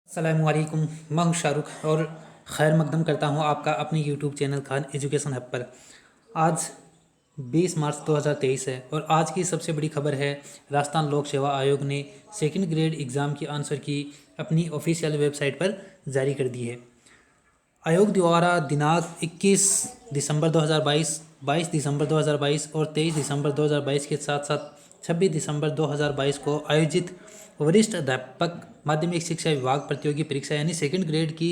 अस्सलामुअलैकुम। मैं हूं शाहरुख और खैर मकदम करता हूं आपका अपने YouTube channel Khan education hub पर। आज 20 मार्च 2023 है और आज की सबसे बड़ी खबर है, राजस्थान लोक सेवा आयोग ने सेकंड ग्रेड एग्ज़ाम की आंसर की अपनी ऑफिशियल वेबसाइट पर जारी कर दी है। आयोग द्वारा दिनांक 21 दिसंबर 2022, 22 दिसंबर 2022 और 23 दिसंबर 2022 के साथ साथ 26 दिसंबर 2022 को आयोजित वरिष्ठ अध्यापक माध्यमिक शिक्षा विभाग प्रतियोगी परीक्षा यानी सेकंड ग्रेड की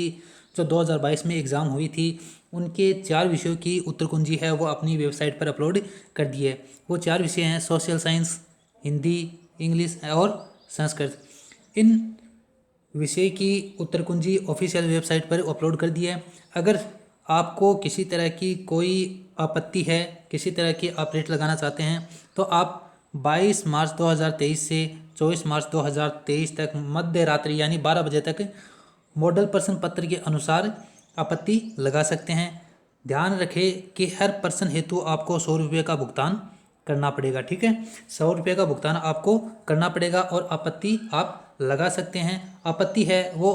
जो 2022 में एग्ज़ाम हुई थी, उनके 4 विषयों की उत्तर कुंजी है वो अपनी वेबसाइट पर अपलोड कर दी है। वो 4 विषय हैं सोशल साइंस, हिंदी, इंग्लिश और संस्कृत। इन विषय की उत्तर कुंजी ऑफिशियल वेबसाइट पर अपलोड कर दी है। अगर आपको किसी तरह की कोई आपत्ति है, किसी तरह की आप रेट लगाना चाहते हैं, तो आप 22 मार्च 2023 से 24 मार्च 2023 तक मध्य रात्रि यानी 12 बजे तक मॉडल प्रश्न पत्र के अनुसार आपत्ति लगा सकते हैं। ध्यान रखें कि हर पर्सन हेतु आपको 100 रुपये का भुगतान करना पड़ेगा। ठीक है, 100 रुपये का भुगतान आपको करना पड़ेगा और आपत्ति आप लगा सकते हैं। आपत्ति है वो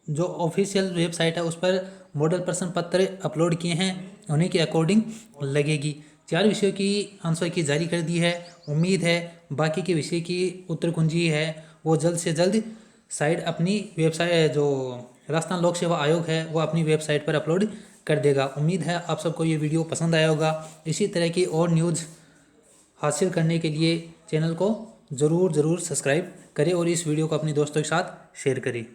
जो ऑफिशियल वेबसाइट है उस पर मॉडल प्रश्न पत्र अपलोड किए हैं, उन्हीं के अकॉर्डिंग लगेगी। 4 विषयों की आंसर की जारी कर दी है। उम्मीद है बाकी के विषय की उत्तर कुंजी है वो जल्द से जल्द साइट अपनी वेबसाइट जो राजस्थान लोक सेवा आयोग है वो अपनी वेबसाइट पर अपलोड कर देगा। उम्मीद है आप सबको ये वीडियो पसंद आया होगा। इसी तरह की और न्यूज़ हासिल करने के लिए चैनल को ज़रूर सब्सक्राइब करें और इस वीडियो को अपने दोस्तों के साथ शेयर करें।